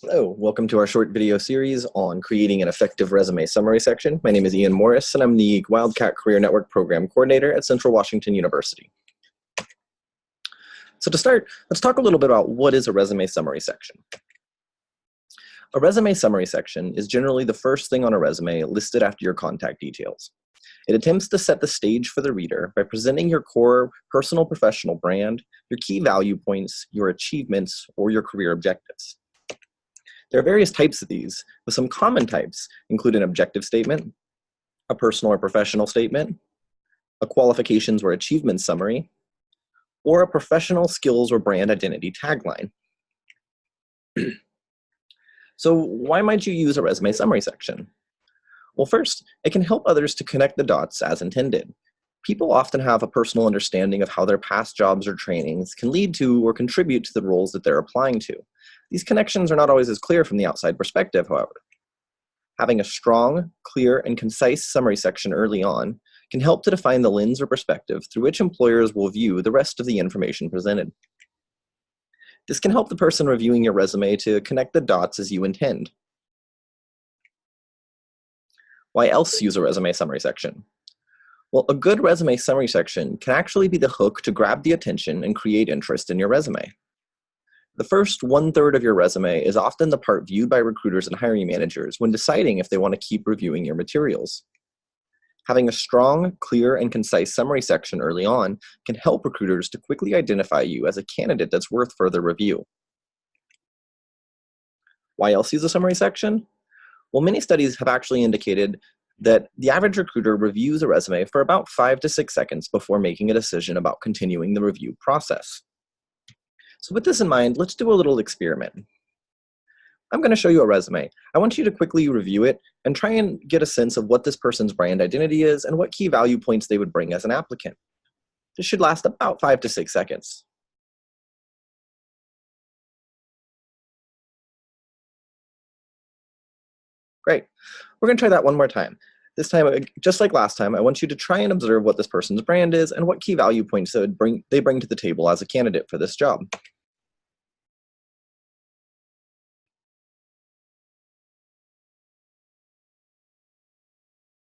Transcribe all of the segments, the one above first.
Hello, welcome to our short video series on creating an effective resume summary section. My name is Ian Morris, and I'm the Wildcat Career Network Program Coordinator at Central Washington University. So to start, let's talk a little bit about what is a resume summary section. A resume summary section is generally the first thing on a resume listed after your contact details. It attempts to set the stage for the reader by presenting your core personal professional brand, your key value points, your achievements, or your career objectives. There are various types of these, with some common types include an objective statement, a personal or professional statement, a qualifications or achievements summary, or a professional skills or brand identity tagline. So why might you use a resume summary section? Well, first, it can help others to connect the dots as intended. People often have a personal understanding of how their past jobs or trainings can lead to or contribute to the roles that they're applying to. These connections are not always as clear from the outside perspective, however. Having a strong, clear, and concise summary section early on can help to define the lens or perspective through which employers will view the rest of the information presented. This can help the person reviewing your resume to connect the dots as you intend. Why else use a resume summary section? Well, a good resume summary section can actually be the hook to grab the attention and create interest in your resume. The first 1/3 of your resume is often the part viewed by recruiters and hiring managers when deciding if they want to keep reviewing your materials. Having a strong, clear, and concise summary section early on can help recruiters to quickly identify you as a candidate that's worth further review. Why else use a summary section? Well, many studies have actually indicated that the average recruiter reviews a resume for about 5 to 6 seconds before making a decision about continuing the review process. So with this in mind, let's do a little experiment. I'm going to show you a resume. I want you to quickly review it and try and get a sense of what this person's brand identity is and what key value points they would bring as an applicant. This should last about 5 to 6 seconds. Great. We're going to try that one more time. This time, just like last time, I want you to try and observe what this person's brand is and what key value points they bring to the table as a candidate for this job.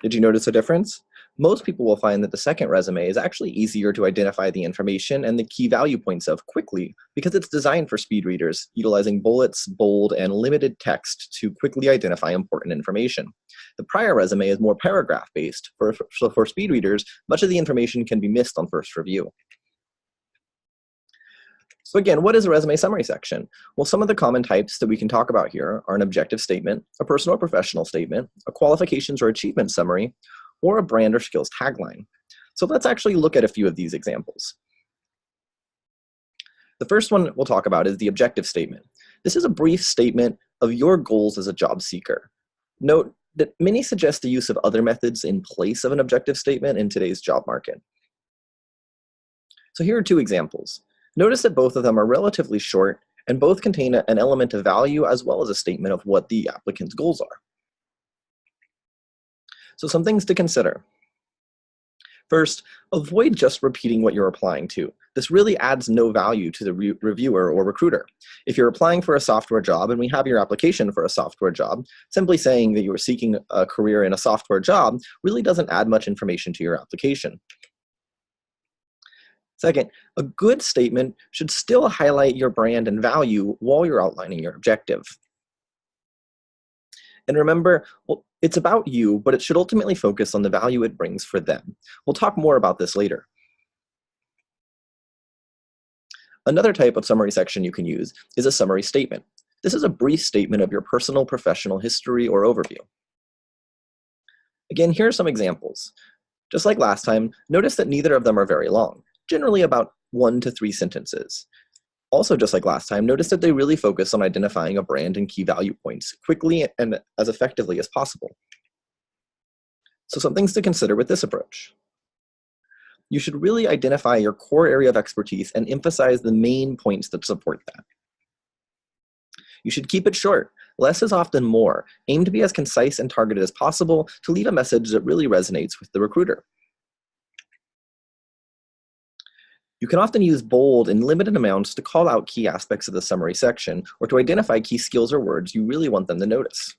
Did you notice a difference? Most people will find that the second resume is actually easier to identify the information and the key value points of quickly because it's designed for speed readers, utilizing bullets, bold, and limited text to quickly identify important information. The prior resume is more paragraph-based, so for speed readers, much of the information can be missed on first review. So again, what is a resume summary section? Well, some of the common types that we can talk about here are an objective statement, a personal or professional statement, a qualifications or achievement summary, or a brand or skills tagline. So let's actually look at a few of these examples. The first one we'll talk about is the objective statement. This is a brief statement of your goals as a job seeker. Note that many suggest the use of other methods in place of an objective statement in today's job market. So here are two examples. Notice that both of them are relatively short and both contain an element of value as well as a statement of what the applicant's goals are. So some things to consider. First, avoid just repeating what you're applying to. This really adds no value to the reviewer or recruiter. If you're applying for a software job and we have your application for a software job, simply saying that you are seeking a career in a software job really doesn't add much information to your application. Second, a good statement should still highlight your brand and value while you're outlining your objective. And remember, well, it's about you, but it should ultimately focus on the value it brings for them. We'll talk more about this later. Another type of summary section you can use is a summary statement. This is a brief statement of your personal professional history or overview. Again, here are some examples. Just like last time, notice that neither of them are very long, generally about 1 to 3 sentences. Also, just like last time, notice that they really focus on identifying a brand and key value points quickly and as effectively as possible. So some things to consider with this approach. You should really identify your core area of expertise and emphasize the main points that support that. You should keep it short. Less is often more. Aim to be as concise and targeted as possible to leave a message that really resonates with the recruiter. You can often use bold in limited amounts to call out key aspects of the summary section or to identify key skills or words you really want them to notice.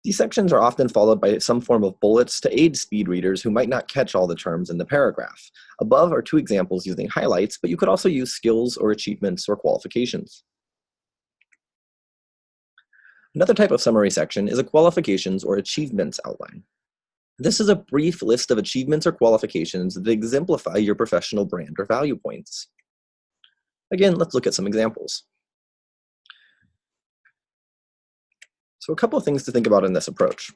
These sections are often followed by some form of bullets to aid speed readers who might not catch all the terms in the paragraph. Above are 2 examples using highlights, but you could also use skills or achievements or qualifications. Another type of summary section is a qualifications or achievements outline. This is a brief list of achievements or qualifications that exemplify your professional brand or value points. Again, let's look at some examples. So a couple of things to think about in this approach.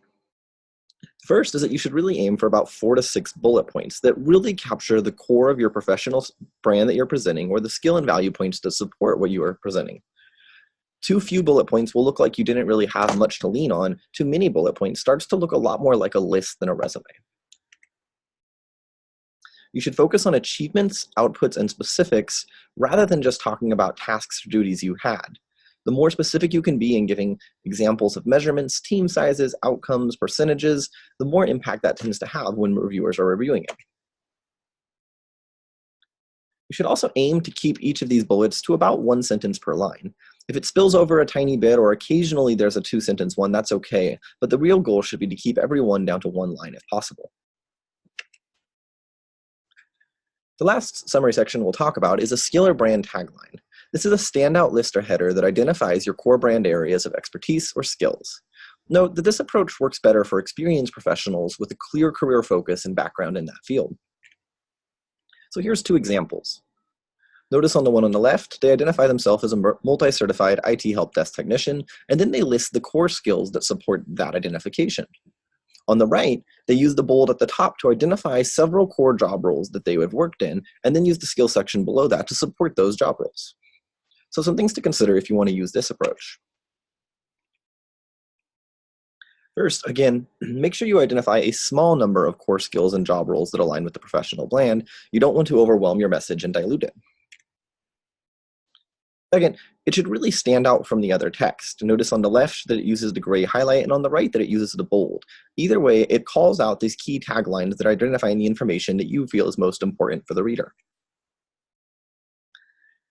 First is that you should really aim for about 4 to 6 bullet points that really capture the core of your professional brand that you're presenting or the skill and value points to support what you are presenting. Too few bullet points will look like you didn't really have much to lean on. Too many bullet points starts to look a lot more like a list than a resume. You should focus on achievements, outputs, and specifics rather than just talking about tasks or duties you had. The more specific you can be in giving examples of measurements, team sizes, outcomes, percentages, the more impact that tends to have when reviewers are reviewing it. You should also aim to keep each of these bullets to about 1 sentence per line. If it spills over a tiny bit or occasionally there's a 2-sentence one, that's okay, but the real goal should be to keep every one down to 1 line if possible. The last summary section we'll talk about is a skill or brand tagline. This is a standout list or header that identifies your core brand areas of expertise or skills. Note that this approach works better for experienced professionals with a clear career focus and background in that field. So here's 2 examples. Notice on the one on the left, they identify themselves as a multi-certified IT help desk technician, and then they list the core skills that support that identification. On the right, they use the bold at the top to identify several core job roles that they have worked in, and then use the skill section below that to support those job roles. So some things to consider if you want to use this approach. First, again, make sure you identify a small number of core skills and job roles that align with the professional brand. You don't want to overwhelm your message and dilute it. Second, it should really stand out from the other text. Notice on the left that it uses the gray highlight and on the right that it uses the bold. Either way, it calls out these key taglines that identify the information that you feel is most important for the reader.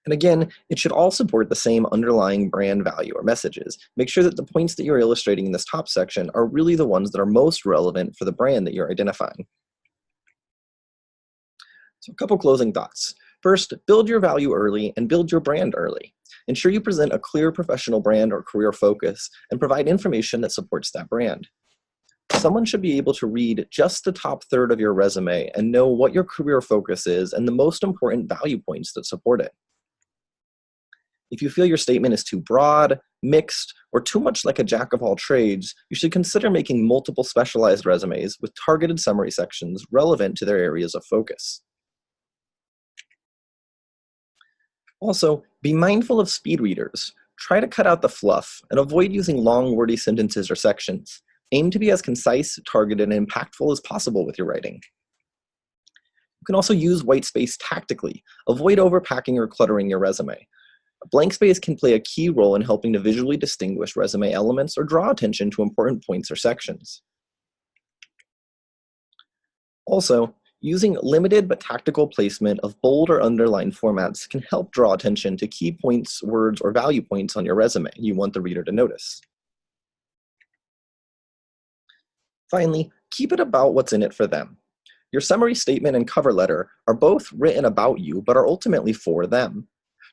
And again, it should all support the same underlying brand value or messages. Make sure that the points that you're illustrating in this top section are really the ones that are most relevant for the brand that you're identifying. So a couple closing thoughts. First, build your value early and build your brand early. Ensure you present a clear professional brand or career focus and provide information that supports that brand. Someone should be able to read just the top third of your resume and know what your career focus is and the most important value points that support it. If you feel your statement is too broad, mixed, or too much like a jack of all trades, you should consider making multiple specialized resumes with targeted summary sections relevant to their areas of focus. Also, be mindful of speed readers. Try to cut out the fluff and avoid using long, wordy sentences or sections. Aim to be as concise, targeted, and impactful as possible with your writing. You can also use white space tactically. Avoid overpacking or cluttering your resume. A blank space can play a key role in helping to visually distinguish resume elements or draw attention to important points or sections. Also, using limited but tactical placement of bold or underlined formats can help draw attention to key points, words, or value points on your resume you want the reader to notice. Finally, keep it about what's in it for them. Your summary statement and cover letter are both written about you, but are ultimately for them.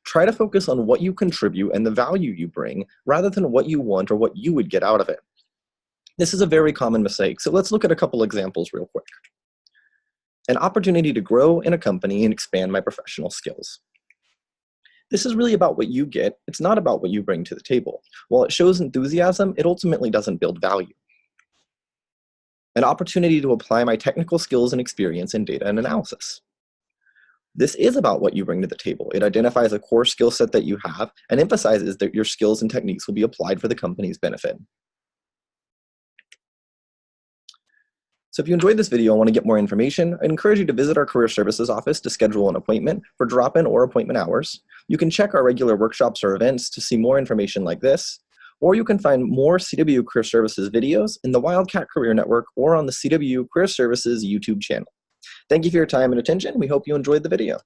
Try to focus on what you contribute and the value you bring, rather than what you want or what you would get out of it. This is a very common mistake, so let's look at a couple examples real quick. An opportunity to grow in a company and expand my professional skills. This is really about what you get. It's not about what you bring to the table. While it shows enthusiasm, it ultimately doesn't build value. An opportunity to apply my technical skills and experience in data and analysis. This is about what you bring to the table. It identifies a core skill set that you have and emphasizes that your skills and techniques will be applied for the company's benefit. So if you enjoyed this video and want to get more information, I encourage you to visit our Career Services office to schedule an appointment for drop-in or appointment hours. You can check our regular workshops or events to see more information like this, or you can find more CWU Career Services videos in the Wildcat Career Network or on the CWU Career Services YouTube channel. Thank you for your time and attention. We hope you enjoyed the video.